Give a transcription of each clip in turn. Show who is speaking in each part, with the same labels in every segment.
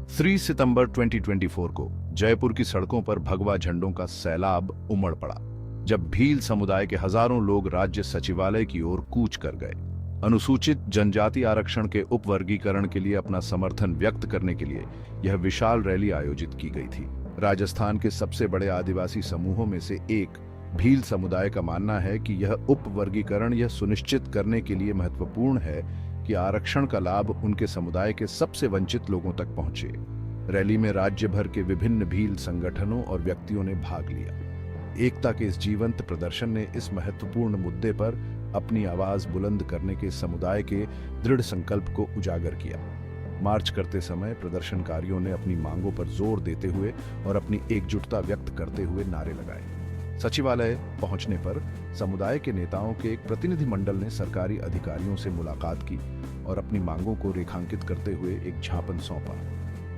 Speaker 1: 3 सितंबर 2024 को जयपुर की सड़कों पर भगवा झंडों का सैलाब उमड़ पड़ा जब भील समुदाय के हजारों लोग राज्य सचिवालय की ओर कूच कर गए। अनुसूचित जनजाति आरक्षण के उपवर्गीकरण के लिए अपना समर्थन व्यक्त करने के लिए यह विशाल रैली आयोजित की गई थी। राजस्थान के सबसे बड़े आदिवासी समूहों में से एक भील समुदाय का मानना है कि यह उपवर्गीकरण यह सुनिश्चित करने के लिए महत्वपूर्ण है कि आरक्षण का लाभ उनके समुदाय के सबसे वंचित लोगों तक पहुंचे। रैली में राज्य भर के विभिन्न भील संगठनों और व्यक्तियों ने भाग लिया। एकता के इस जीवंत प्रदर्शन ने इस महत्वपूर्ण मुद्दे पर अपनी आवाज बुलंद करने के समुदाय के दृढ़ संकल्प को उजागर किया। मार्च करते समय प्रदर्शनकारियों ने अपनी मांगों पर जोर देते हुए और अपनी एकजुटता व्यक्त करते हुए नारे लगाए। सचिवालय पहुंचने पर समुदाय के नेताओं के एक प्रतिनिधिमंडल ने सरकारी अधिकारियों से मुलाकात की और अपनी मांगों को रेखांकित करते हुए एक ज्ञापन सौंपा।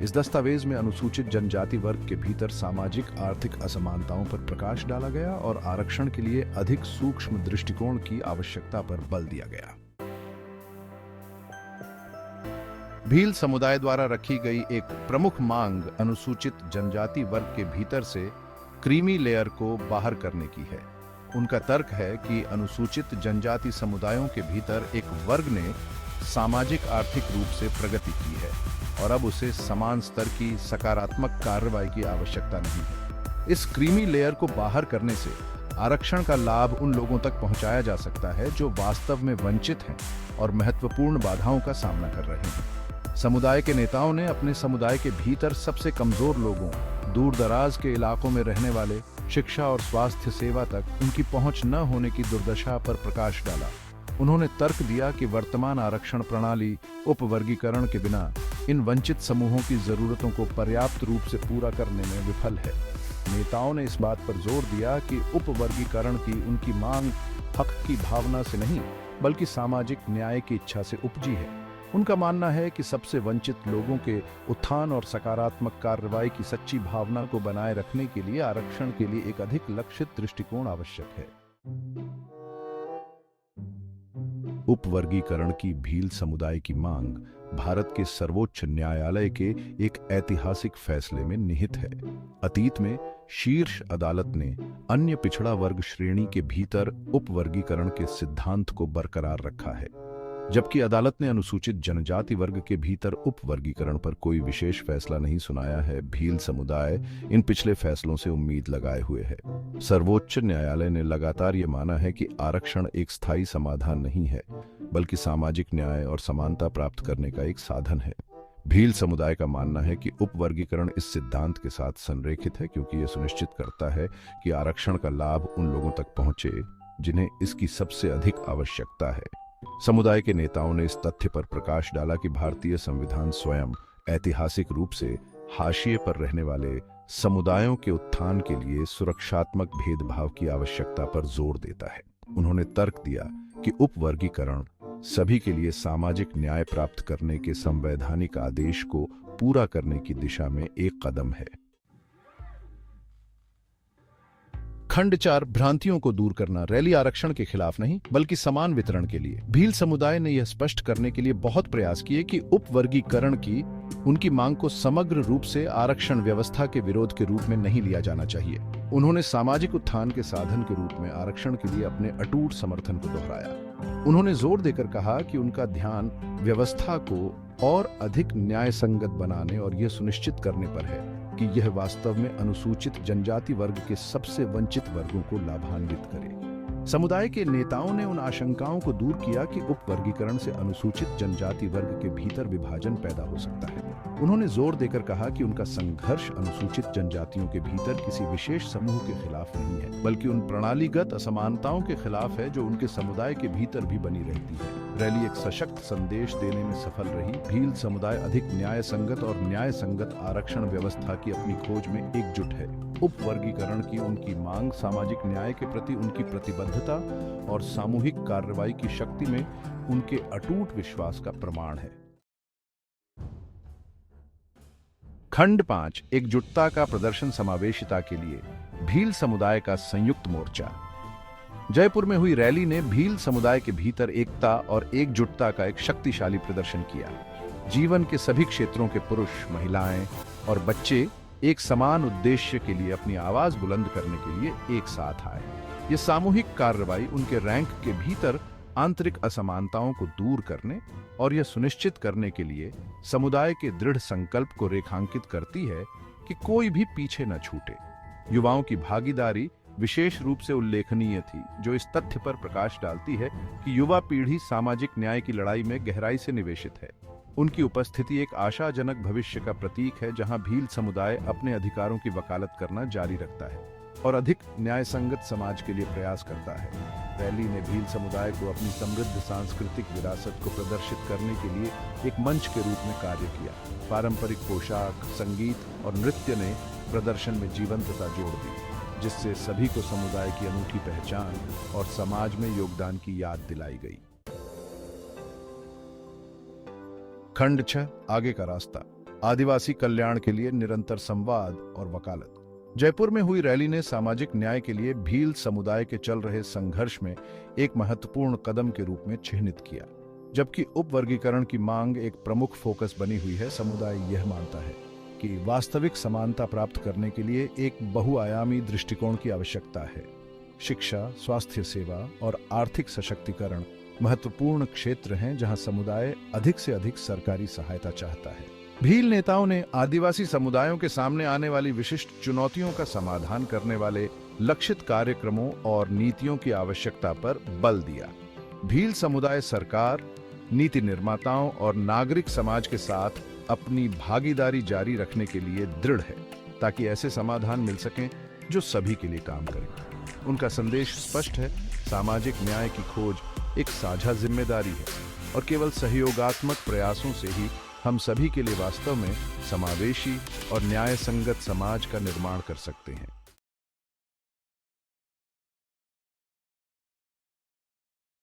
Speaker 1: इस दस्तावेज में अनुसूचित जनजाति वर्ग के भीतर सामाजिक आर्थिक असमानताओं पर प्रकाश डाला गया और आरक्षण के लिए अधिक सूक्ष्म दृष्टिकोण की आवश्यकता पर बल दिया गया। भील समुदाय द्वारा रखी गई एक प्रमुख मांग अनुसूचित जनजाति वर्ग के भीतर से क्रीमी लेयर को बाहर करने की है। उनका तर्क है कि अनुसूचित जनजाति समुदायों के भीतर एक वर्ग ने सामाजिक आर्थिक रूप से प्रगति की है और अब उसे समान स्तर की सकारात्मक कार्रवाई की आवश्यकता नहीं है। इस क्रीमी लेयर को बाहर करने से आरक्षण का लाभ उन लोगों तक पहुंचाया जा सकता है जो वास्तव में वंचित हैं और महत्वपूर्ण बाधाओं का सामना कर रहे हैं। समुदाय के नेताओं ने अपने समुदाय के भीतर सबसे कमजोर लोगों, दूर दराज के इलाकों में रहने वाले, शिक्षा और स्वास्थ्य सेवा तक उनकी पहुंच न होने की दुर्दशा पर प्रकाश डाला। उन्होंने तर्क दिया कि वर्तमान आरक्षण प्रणाली उपवर्गीकरण के बिना इन वंचित समूहों की जरूरतों को पर्याप्त रूप से पूरा करने में विफल है। नेताओं ने इस बात पर जोर दिया कि उपवर्गीकरण की उनकी मांग हक की भावना से नहीं बल्कि सामाजिक न्याय की इच्छा से उपजी है। उनका मानना है कि सबसे वंचित लोगों के उत्थान और सकारात्मक कार्रवाई की सच्ची भावना को बनाए रखने के लिए आरक्षण के लिए एक अधिक लक्षित दृष्टिकोण आवश्यक है। उपवर्गीकरण की भील समुदाय की मांग भारत के सर्वोच्च न्यायालय के एक ऐतिहासिक फैसले में निहित है। अतीत में शीर्ष अदालत ने अन्य पिछड़ा वर्ग श्रेणी के भीतर उपवर्गीकरण के सिद्धांत को बरकरार रखा है, जबकि अदालत ने अनुसूचित जनजाति वर्ग के भीतर उपवर्गीकरण पर कोई विशेष फैसला नहीं सुनाया है। भील समुदाय इन पिछले फैसलों से उम्मीद लगाए हुए है। सर्वोच्च न्यायालय ने लगातार ये माना है कि आरक्षण एक स्थायी समाधान नहीं है बल्कि सामाजिक न्याय और समानता प्राप्त करने का एक साधन है। भील समुदाय का मानना है कि उपवर्गीकरण इस सिद्धांत के साथ संरेखित है क्योंकि यह सुनिश्चित करता है कि आरक्षण का लाभ उन लोगों तक पहुंचे जिन्हें इसकी सबसे अधिक आवश्यकता है। समुदाय के नेताओं ने इस तथ्य पर प्रकाश डाला कि भारतीय संविधान स्वयं ऐतिहासिक रूप से हाशिए पर रहने वाले समुदायों के उत्थान के लिए सुरक्षात्मक भेदभाव की आवश्यकता पर जोर देता है। उन्होंने तर्क दिया कि उपवर्गीकरण सभी के लिए सामाजिक न्याय प्राप्त करने के संवैधानिक आदेश को पूरा करने की दिशा में एक कदम है। खंड 4 भ्रांतियों को दूर करना। रैली आरक्षण के खिलाफ नहीं बल्कि समान वितरण के लिए। भील समुदाय ने यह स्पष्ट करने के लिए बहुत प्रयास किए कि उपवर्गीकरण की उनकी मांग को समग्र रूप से आरक्षण व्यवस्था के विरोध के रूप में नहीं लिया जाना चाहिए। उन्होंने सामाजिक उत्थान के साधन के रूप में आरक्षण के लिए अपने अटूट समर्थन को दोहराया। उन्होंने जोर देकर कहा कि उनका ध्यान व्यवस्था को और अधिक न्याय संगत बनाने और यह सुनिश्चित करने पर है कि यह वास्तव में अनुसूचित जनजाति वर्ग के सबसे वंचित वर्गों को लाभान्वित करे। समुदाय के नेताओं ने उन आशंकाओं को दूर किया कि उपवर्गीकरण से अनुसूचित जनजाति वर्ग के भीतर विभाजन पैदा हो सकता है। उन्होंने जोर देकर कहा कि उनका संघर्ष अनुसूचित जनजातियों के भीतर किसी विशेष समूह के खिलाफ नहीं है बल्कि उन प्रणालीगत असमानताओं के खिलाफ है जो उनके समुदाय के भीतर भी बनी रहती है। रैली एक सशक्त संदेश देने में सफल रही। भील समुदाय अधिक न्याय संगत और न्याय संगत आरक्षण व्यवस्था की अपनी खोज में एकजुट है। उपवर्गीकरण की उनकी मांग सामाजिक न्याय के प्रति उनकी प्रतिबद्धता और सामूहिक कार्रवाई की शक्ति में उनके अटूट विश्वास का प्रमाण है। खंड 5 एकजुटता का प्रदर्शन। समावेशिता के लिए भील समुदाय का संयुक्त मोर्चा। जयपुर में हुई रैली ने भील समुदाय के भीतर एकता और एकजुटता का एक शक्तिशाली प्रदर्शन किया। जीवन के सभी क्षेत्रों के पुरुष, महिलाएं और बच्चे एक समान उद्देश्य के लिए अपनी आवाज बुलंद करने के लिए एक साथ आए। ये सामूहिक कार्रवाई उनके रैंक के भीतर आंतरिक असमानताओं को दूर करने और यह सुनिश्चित करने के लिए समुदाय के दृढ़ संकल्प को रेखांकित करती है कि कोई भी पीछे न छूटे। युवाओं की भागीदारी विशेष रूप से उल्लेखनीय थी, जो इस तथ्य पर प्रकाश डालती है कि युवा पीढ़ी सामाजिक न्याय की लड़ाई में गहराई से निवेशित है। उनकी उपस्थिति एक आशाजनक भविष्य का प्रतीक है, जहां भील समुदाय अपने अधिकारों की वकालत करना जारी रखता है और अधिक न्यायसंगत समाज के लिए प्रयास करता है। रैली ने भील समुदाय को अपनी समृद्ध सांस्कृतिक विरासत को प्रदर्शित करने के लिए एक मंच के रूप में कार्य किया। पारंपरिक पोशाक, संगीत और नृत्य ने प्रदर्शन में जीवंतता जोड़ दी, जिससे सभी को समुदाय की अनूठी पहचान और समाज में योगदान की याद दिलाई गई। खंड 6, आगे का रास्ता। आदिवासी कल्याण के लिए निरंतर संवाद और वकालत। जयपुर में हुई रैली ने सामाजिक न्याय के लिए भील समुदाय के चल रहे संघर्ष में एक महत्वपूर्ण कदम के रूप में चिन्हित किया। जबकि उपवर्गीकरण की मांग एक प्रमुख फोकस बनी हुई है, समुदाय यह मानता है कि वास्तविक समानता प्राप्त करने के लिए एक बहुआयामी दृष्टिकोण की आवश्यकता है। शिक्षा, स्वास्थ्य सेवा और आर्थिक सशक्तिकरण महत्वपूर्ण क्षेत्र हैं जहां समुदाय अधिक से अधिक सरकारी सहायता चाहता है। भील नेताओं ने आदिवासी समुदायों के सामने आने वाली विशिष्ट चुनौतियों का समाधान करने वाले लक्षित कार्यक्रमों और नीतियों की आवश्यकता पर बल दिया। भील समुदाय सरकार, नीति निर्माताओं और नागरिक समाज के साथ अपनी भागीदारी जारी रखने के लिए दृढ़ है, ताकि ऐसे समाधान मिल सकें जो सभी के लिए काम करें। उनका संदेश स्पष्ट है, सामाजिक न्याय की खोज एक साझा जिम्मेदारी है और केवल सहयोगात्मक प्रयासों से ही हम सभी के लिए वास्तव में समावेशी और न्याय संगत समाज का निर्माण कर सकते हैं।